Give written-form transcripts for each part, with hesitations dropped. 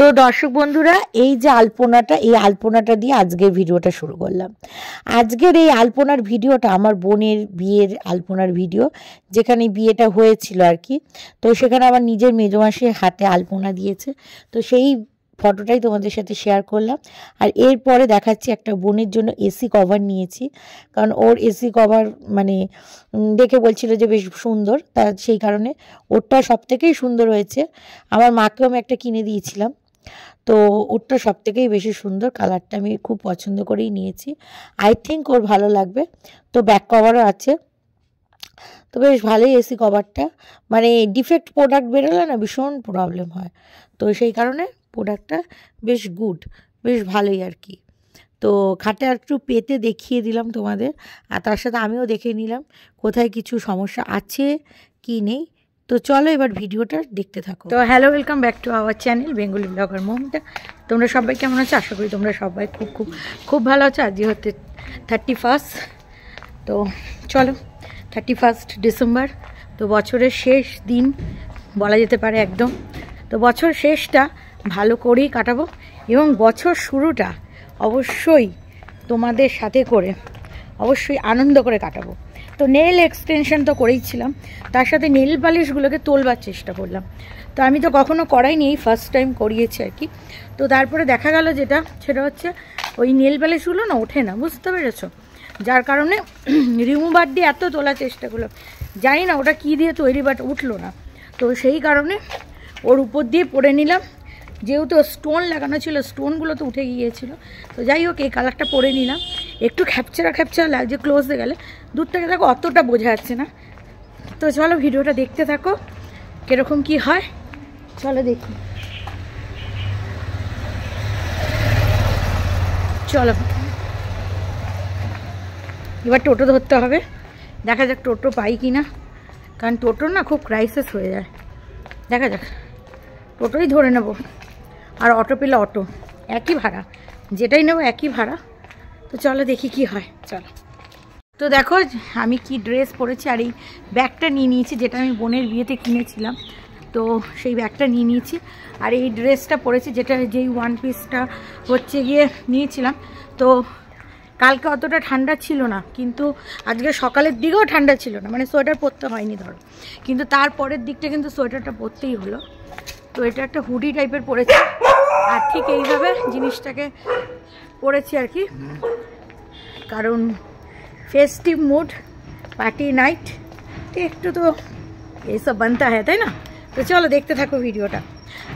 তো দর্শক বন্ধুরা, এই যে আলপনাটা, এই আলপনাটা দিয়ে আজকের ভিডিওটা শুরু করলাম। আজকের এই আলপনার ভিডিওটা আমার বোনের বিয়ের আলপনার ভিডিও, যেখানে বিয়েটা হয়েছিল আর কি। তো সেখানে আমার নিজের মেজমাসির হাতে আলপনা দিয়েছে, তো সেই ফটোটাই তোমাদের সাথে শেয়ার করলাম। আর এরপরে দেখাচ্ছি একটা বোনের জন্য এসি কভার নিয়েছি, কারণ ওর এসি কভার মানে দেখে বলছিল যে বেশ সুন্দর, তা সেই কারণে ওরটা সব থেকেই সুন্দর হয়েছে। আমার মাকেও আমি একটা কিনে দিয়েছিলাম, তো ওরটা সব থেকেই বেশি সুন্দর, কালারটা আমি খুব পছন্দ করেই নিয়েছি। আই থিঙ্ক ওর ভালো লাগবে। তো ব্যাক কভারও আছে, তো বেশ ভালোই এসি কভারটা। মানে ডিফেক্ট প্রোডাক্ট বেরোলে না ভীষণ প্রবলেম হয়, তো সেই কারণে প্রোডাক্টটা বেশ গুড, বেশ ভালোই আর কি। তো খাটে আর একটু পেতে দেখিয়ে দিলাম তোমাদের, আর তার সাথে আমিও দেখে নিলাম কোথায় কিছু সমস্যা আছে কি নেই। তো চলো এবার ভিডিওটা দেখতে থাকো। তো hello, welcome back to our channel Bengali blogger Mamata. তোমরা সবাই কেমন আছো? আশা করি তোমরা সবাই খুব খুব খুব ভালো আছো। আজকে হচ্ছে 31। তো চলো, 31 ডিসেম্বর, তো বছরের শেষ দিন বলা যেতে পারে একদম। তো বছর শেষটা ভালো করেই কাটাবো, এবং বছর শুরুটা অবশ্যই তোমাদের সাথে করে অবশ্যই আনন্দ করে কাটাবো। তো নেল এক্সটেনশন তো করেইছিলাম, তার সাথে নেল পালিশগুলোকে তোলবার চেষ্টা করলাম। তো আমি তো কখনো করাইনি, এই ফার্স্ট টাইম করিয়েছি আর কি। তো তারপরে দেখা গেল সেটা হচ্ছে ওই নেল পালিশগুলো না ওঠে না, বুঝতে পেরেছো? যার কারণে রিমুভার দিয়ে এত তোলার চেষ্টা করলাম, জানি না ওটা কী দিয়ে তৈরি, বাট উঠলো না। তো সেই কারণে ওর উপর দিয়ে পরে নিলাম, যেহেতু স্টোন লাগানো ছিল, স্টোনগুলো তো উঠে গিয়েছিলো। তো যাই হোক, এই কালারটা পরে নিলাম। একটু খ্যাপচারা লাগছে ক্লোজে গেলে, দূর থেকে দেখো অতটা বোঝা যাচ্ছে না। তো চলো ভিডিওটা দেখতে থাকো, কীরকম কি হয় চলো দেখি। চলো এবার টোটো ধরতে হবে, দেখা যাক টোটো পাই কি না, কারণ টোটো না খুব ক্রাইসিস হয়ে যায়। দেখা যাক, টোটোই ধরে নেব। আর অটো পেলে অটো, একই ভাড়া, যেটাই নেবো একই ভাড়া। তো চলো দেখি কি হয়, চলো। তো দেখো আমি কি ড্রেস পরেছি, আর এই ব্যাগটা নিয়ে নিয়েছি, যেটা আমি বোনের বিয়েতে কিনেছিলাম। তো সেই ব্যাগটা নিয়ে নিয়েছি, আর এই ড্রেসটা পরেছি, যেই ওয়ান পিসটা হচ্ছে গিয়ে নিয়েছিলাম। তো কালকে অতটা ঠান্ডা ছিল না, কিন্তু আজকে সকালের দিকেও ঠান্ডা ছিল না, মানে সোয়েটার পরতে হয়নি ধরো, কিন্তু তারপরের দিকটা কিন্তু সোয়েটারটা পরতেই হলো। তো এটা একটা হুডি টাইপের পরেছি, আর ঠিক এইভাবে জিনিসটাকে পরেছি আর কি, কারণ ফেস্টিভ মুড, পার্টি নাইট, একটু তো এইসব বানতে হয়, তাই না? তো চলো দেখতে থাকো ভিডিওটা,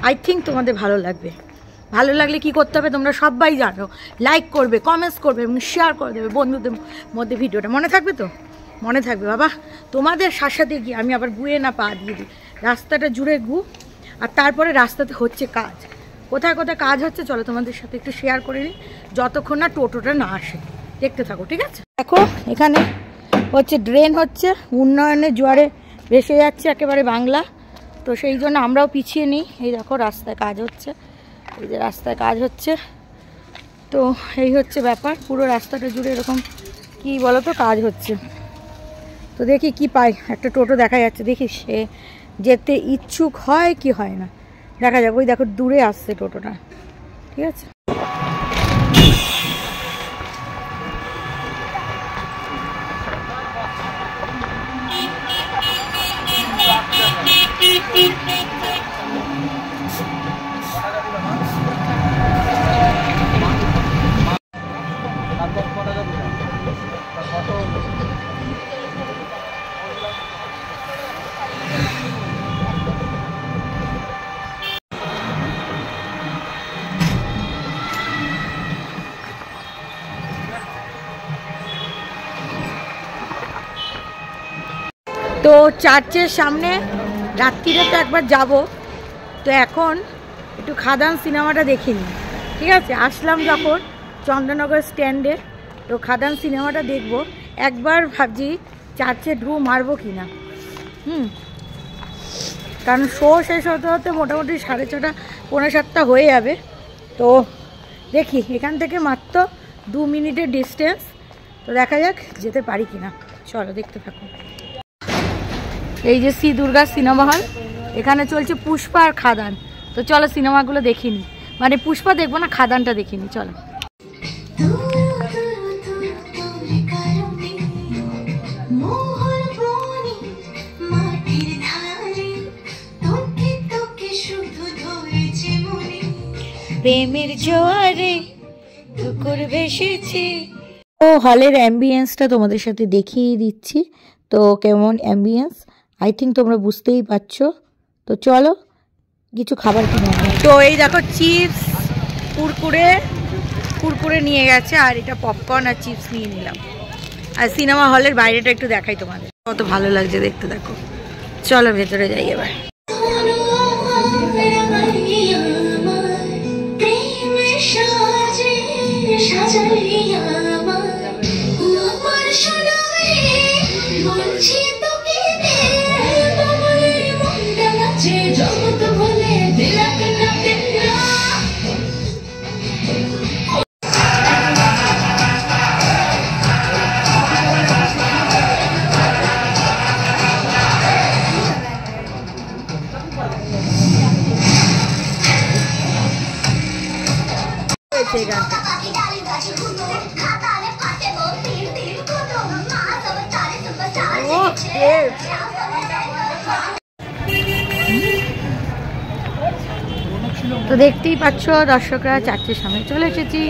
আই থিঙ্ক তোমাদের ভালো লাগবে। ভালো লাগলে কি করতে হবে তোমরা সবাই জানো, লাইক করবে, কমেন্টস করবে এবং শেয়ার করে দেবে বন্ধুদের মধ্যে। ভিডিওটা মনে থাকবে তো? মনে থাকবে বাবা। তোমাদের সাথে গিয়ে আমি আবার গুয়ে না পা দিয়ে দিই, রাস্তাটা জুড়ে গু। আর তারপরে রাস্তাতে হচ্ছে কাজ, কোথায় কোথায় কাজ হচ্ছে চলো তোমাদের সাথে একটু শেয়ার করে নিই, যতক্ষণ না টোটোটা না আসে। দেখতে থাকো, ঠিক আছে? দেখো এখানে হচ্ছে ড্রেন হচ্ছে, উন্নয়নের জোয়ারে ভেসে যাচ্ছে একেবারে বাংলা। তো সেই জন্য আমরাও পিছিয়ে নিই। এই দেখো রাস্তায় কাজ হচ্ছে, এই যে রাস্তায় কাজ হচ্ছে। তো এই হচ্ছে ব্যাপার, পুরো রাস্তাটা জুড়ে এরকম কি বলো তো কাজ হচ্ছে। তো দেখি কি পাই, একটা টোটো দেখা যাচ্ছে, দেখি সে যেতে ইচ্ছুক হয় কি হয় না, দেখা যাক। ওই দেখো দূরে আসছে টোটোটা, ঠিক আছে? তো চার্চের সামনে রাত্রিরে তো একবার যাব, তো এখন একটু খাদান সিনেমাটা দেখিনি, ঠিক আছে? আসলাম যখন চন্দ্রনগর স্ট্যান্ডে, তো খাদান সিনেমাটা দেখব। একবার ভাবছি চার্চে ঢু মারবো কি না, কারণ শো শেষ হতে হতে মোটামুটি 6:30 পৌনে 7টা হয়ে যাবে। তো দেখি, এখান থেকে মাত্র 2 মিনিটের ডিস্টেন্স, তো দেখা যাক যেতে পারি কিনা। চলো দেখতে থাকো। এই যে শ্রী দুর্গা সিনেমা হল, এখানে চলছে পুষ্পা আর খাদান। তো চলো সিনেমাগুলো দেখিনি। মানে পুষ্পা দেখবো না, খাদানটা দেখিনি। চলো প্রেমের জোয়ারে পুকুর ভেসেছে। তো হলের অ্যাম্বিয়েন্সটা তোমাদের সাথে দেখিয়ে দিচ্ছি। তো কেমন অ্যাম্বিয়েন্স আই থিঙ্ক তোমরা বুঝতেই পারছো। তো চলো কিছু খাবার কিনে আনো। তো এই দেখো চিপস, কুরকুরে নিয়ে গেছে, আর এটা পপকর্ন আর চিপস নিয়ে নিলাম। আর সিনেমা হলের বাইরেটা একটু দেখাই তোমাদের, কত ভালো লাগছে দেখতে। দেখো চলো ভেতরে যাই এবার। তো দেখতেই পাচ্ছ দর্শকরা, চারটের সামনে চলে এসেছি,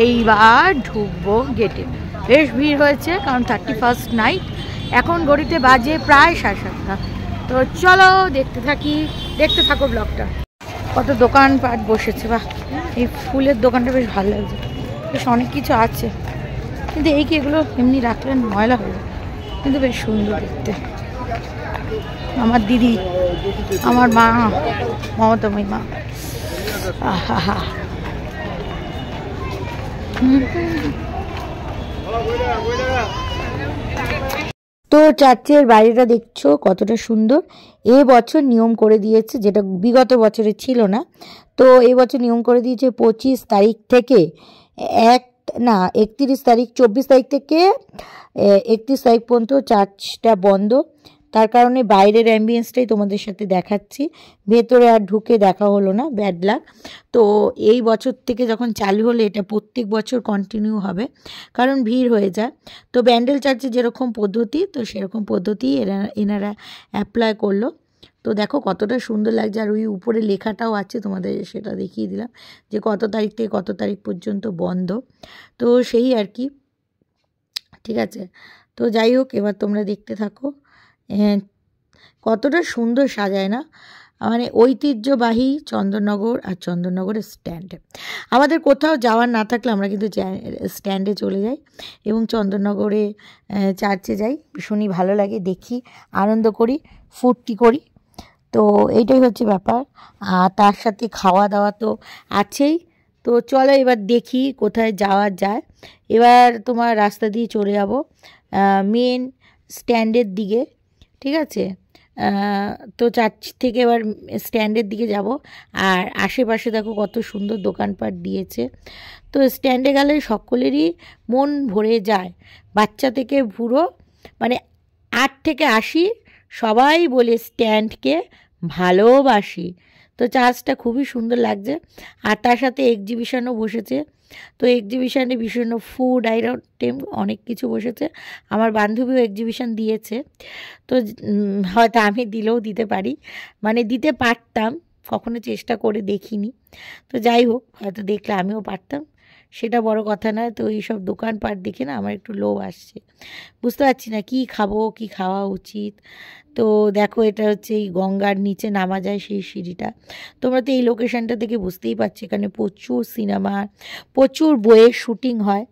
এইবার ঢুকবো গেটে। বেশ ভিড় হয়েছে কারণ 31st নাইট। এখন ঘড়িতে বাজে প্রায় 7:30। তো চলো দেখতে থাকো ব্লগটা। কত দোকানপাট বসেছে, বাহ! এই ফুলের দোকানটা বেশ ভালো লাগছে, বেশ অনেক কিছু আছে। কিন্তু এই কি এগুলো এমনি রাখলেন ময়লা হয়ে, কিন্তু বেশ সুন্দর দেখতে। আমার দিদি, আমার মা, মমতাময়ী মা। আহা, তো চার্চের বাইরেটা দেখছো কতটা সুন্দর। এবছর নিয়ম করে দিয়েছে, যেটা বিগত বছরে ছিল না। তো এবছর নিয়ম করে দিয়েছে 25 তারিখ থেকে 31 তারিখ, 24 তারিখ থেকে 31 তারিখ পর্যন্ত চার্চটা বন্ধ। তার কারণে বাইরের অ্যাম্বিয়েন্সটাই তোমাদের সাথে দেখাচ্ছি, ভেতরে আর ঢুকে দেখা হলো না, ব্যাড লাক। তো এই বছর থেকে যখন চালু হলো, এটা প্রত্যেক বছর কন্টিনিউ হবে, কারণ ভিড় হয়ে যায়। তো ব্যান্ডেল চার্চে যেরকম পদ্ধতি, তো সেরকম পদ্ধতি এনারা অ্যাপ্লাই করলো। তো দেখো কতটা সুন্দর লাগছে, আর ওই উপরে লেখাটাও আছে, তোমাদের সেটা দেখিয়ে দিলাম যে কত তারিখ থেকে কত তারিখ পর্যন্ত বন্ধ। তো সেই আর কি, ঠিক আছে। তো যাই হোক, এবার তোমরা দেখতে থাকো কতটা সুন্দর সাজায় না, মানে ঐতিহ্যবাহী চন্দননগর আর চন্দননগরের স্ট্যান্ডে। আমাদের কোথাও যাওয়ার না থাকলে আমরা কিন্তু স্ট্যান্ডে চলে যাই এবং চন্দননগরে চার্চে যাই, ভীষণই ভালো লাগে, দেখি, আনন্দ করি, ফুর্তি করি। তো এইটাই হচ্ছে ব্যাপার। আর তার সাথে খাওয়া দাওয়া তো আছেই। তো চলো এবার দেখি কোথায় যাওয়া যায়। এবার তোমার রাস্তা দিয়ে চলে যাব মেন স্ট্যান্ডের দিকে, ঠিক আছে। তো চার্চ থেকে এবার স্ট্যান্ডের দিকে যাব। আর আশেপাশে দেখো কত সুন্দর দোকানপাট দিয়েছে। তো স্ট্যান্ডে গেলে সকলেরই মন ভরে যায়, বাচ্চা থেকে বুড়ো, মানে 8 থেকে 80 সবাই বলে স্ট্যান্ডকে ভালোবাসি। তো চার্চটা খুবই সুন্দর লাগছে। আর তার সাথে এক্সিবিশনও বসেছে। তো এক্সিবিশানে বিভিন্ন ফুড আইটেম অনেক কিছু বসেছে। আমার বান্ধবীও এক্সিবিশান দিয়েছে। তো হয়তো আমি দিলেও দিতে পারি, মানে দিতে পারতাম, কখনো চেষ্টা করে দেখিনি। তো যাই হোক, হয়তো দেখলে আমিও পারতাম, সেটা বড় কথা নয়। তো এইসব দোকানপাট দেখে না আমার একটু লোভ আসছে, বুঝতে পারছি না কী খাবো, কী খাওয়া উচিত। তো দেখো এটা হচ্ছে এই গঙ্গার নিচে নামা যায় সেই সিঁড়িটা। তোমরা তো এই লোকেশানটা থেকে বুঝতেই পারছো, এখানে প্রচুর সিনেমার, প্রচুর বইয়ের শ্যুটিং হয়।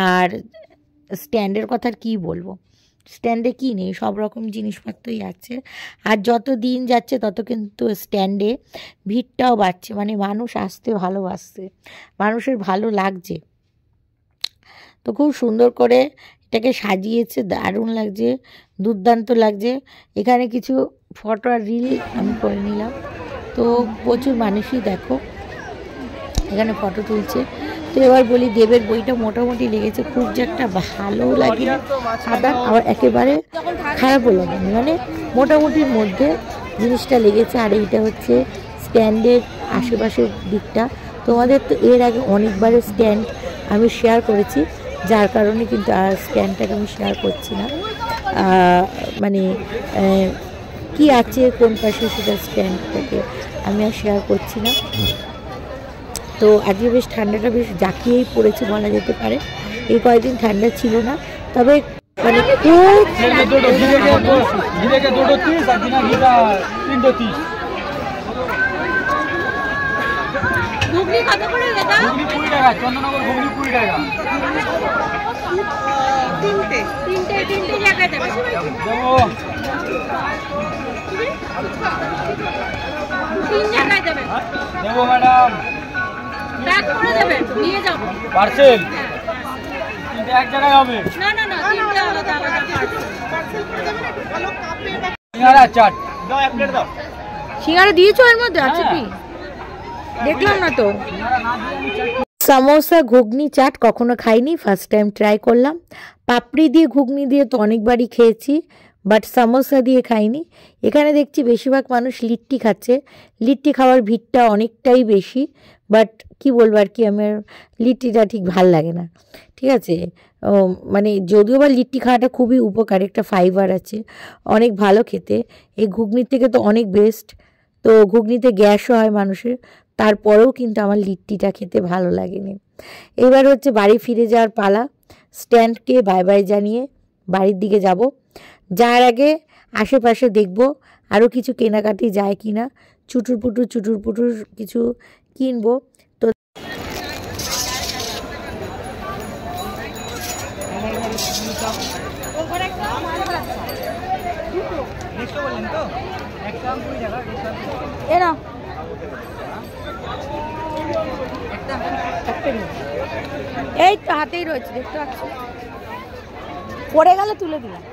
আর স্ট্যান্ডের কথা আর কী বলবো, স্ট্যান্ডে কী নেই, সব রকম জিনিসপত্রই আছে। আর যত দিন যাচ্ছে তত কিন্তু স্ট্যান্ডে ভিড়টাও বাড়ছে, মানে মানুষ আসতে ভালোবাসছে, মানুষের ভালো লাগছে। তো খুব সুন্দর করে এটাকে সাজিয়েছে, দারুণ লাগছে, দুর্দান্ত লাগছে। এখানে কিছু ফটো আর রিল আমি করে নিলাম। তো প্রচুর মানুষই দেখো এখানে ফটো তুলছে। তো এবার বলি, দেবের বইটা মোটামুটি লেগেছে, খুব যে একটা ভালো লাগে খারাপ, আবার একেবারে খারাপও লাগেনি, মানে মোটামুটির মধ্যে জিনিসটা লেগেছে। আর এইটা হচ্ছে স্ট্যান্ডের আশেপাশের দিকটা। তোমাদের তো এর আগে অনেকবারে স্ট্যান্ড আমি শেয়ার করেছি, যার কারণে কিন্তু আর স্ট্যান্ডটাকে আমি শেয়ার করছি না। মানে কি আছে কোন পাশে সেটা স্ট্যান্ডটাকে আমি আর শেয়ার করছি না। তো আজকে বেশ ঠান্ডাটা বেশ জাঁকিয়েই পড়েছে বলা যেতে পারে। এই কয়েকদিন ঠান্ডা ছিল না, তবে মানে খুব সিঙ্গারা দিয়েছো এর মধ্যে আছে কি দেখলাম না তো। সামোসা ঘুগনি চাট কখনো খাইনি, ফার্স্ট টাইম ট্রাই করলাম। পাপড়ি দিয়ে ঘুগনি দিয়ে তো অনেকবারই খেয়েছি, বাট সামোসা দিয়ে খাইনি। এখানে দেখছি বেশিরভাগ মানুষ লিট্টি খাচ্ছে। লিট্টি খাওয়ার ভিড়টা অনেকটাই বেশি, বাট কি বলবো আর কি, আমার লিট্টিটা ঠিক ভাল লাগে না। ঠিক আছে, মানে যদিও বা লিট্টি খাওয়াটা খুবই উপকার, একটা ফাইবার আছে, অনেক ভালো খেতে। এই ঘুগনির থেকে তো অনেক বেস্ট। তো ঘুগনিতে গ্যাসও হয় মানুষের, তারপরেও কিন্তু আমার লিট্টিটা খেতে ভালো লাগেনি। এবার হচ্ছে বাড়ি ফিরে যাওয়ার পালা। স্ট্যান্ডকে বাই বাই জানিয়ে বাড়ির দিকে যাব। যাওয়ার আগে আশেপাশে দেখব আরও কিছু কেনাকাটি যায় কি না, চুটুর পুটুর কিছু কিনবো। তো এই তো হাতেই রয়েছে, দেখতে পাচ্ছি, পড়ে গেলে তুলে দিলাম।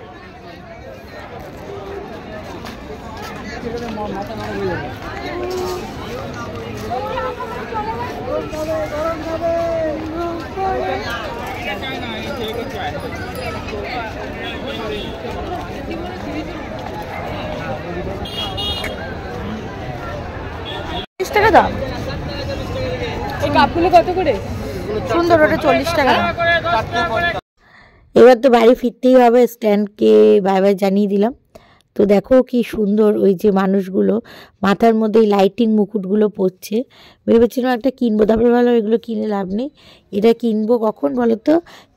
টাকা দাম এই কাপগুলো কত করে? সুন্দর, ওটা 40 টাকা। এবার তো বাড়ি ফিরতেই হবে, স্ট্যান্ডকে বাই বাই জানিয়ে দিলাম। তো দেখো কি সুন্দর ওই যে মানুষগুলো মাথার মধ্যে লাইটিং মুকুটগুলো পরছে। ভেবেছিলাম একটা কিনবো, তারপরে ভালো এগুলো কিনে লাভ নেই। এটা কিনবো কখন বলো তো?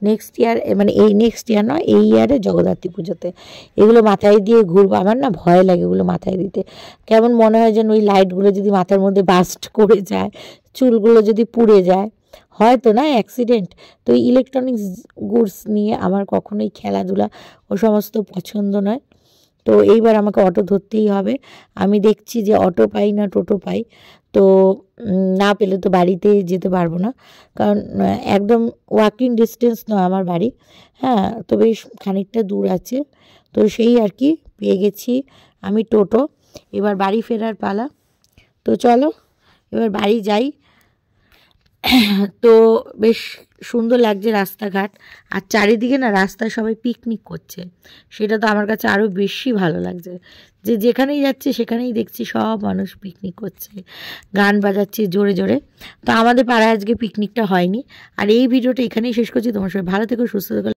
নেক্সট ইয়ার, মানে এই নেক্সট ইয়ার নয়, এই ইয়ারে জগদ্ধাত্রী পুজোতে এগুলো মাথায় দিয়ে ঘুরবো। আমার না ভয় লাগে এগুলো মাথায় দিতে, কেমন মনে হয় যেন ওই লাইটগুলো যদি মাথার মধ্যে বাস্ট করে যায়, চুলগুলো যদি পুড়ে যায়, হয়তো না অ্যাক্সিডেন্ট। তো এই ইলেকট্রনিক্স গুডস নিয়ে আমার কখনোই খেলাধুলা ও সমস্ত পছন্দ নয়। তো এইবার আমাকে অটো ধরতেই হবে। আমি দেখছি যে অটো পাই না টোটো পাই, তো না পেলে তো বাড়িতে যেতে পারবো না, কারণ একদম ওয়াকিং ডিস্টেন্স নয় আমার বাড়ি। হ্যাঁ, তো বেশ খানিকটা দূর আছে। তো সেই আর কি পেয়ে গেছি আমি টোটো। এবার বাড়ি ফেরার পালা। তো চলো এবার বাড়ি যাই। তো বেশ সুন্দর লাগছে রাস্তাঘাট, আর চারিদিকে না রাস্তায় সবাই পিকনিক করছে, সেটা তো আমার কাছে আরও বেশি ভালো লাগছে। যে যেখানেই যাচ্ছে সেখানেই দেখছি সব মানুষ পিকনিক করছে, গান বাজাচ্ছে জোরে জোরে। তো আমাদের পাড়ায় আজকে পিকনিকটা হয়নি। আর এই ভিডিওটা এখানেই শেষ করছি। তোমার সবাই ভালো থেকো, সুস্থ থেকো।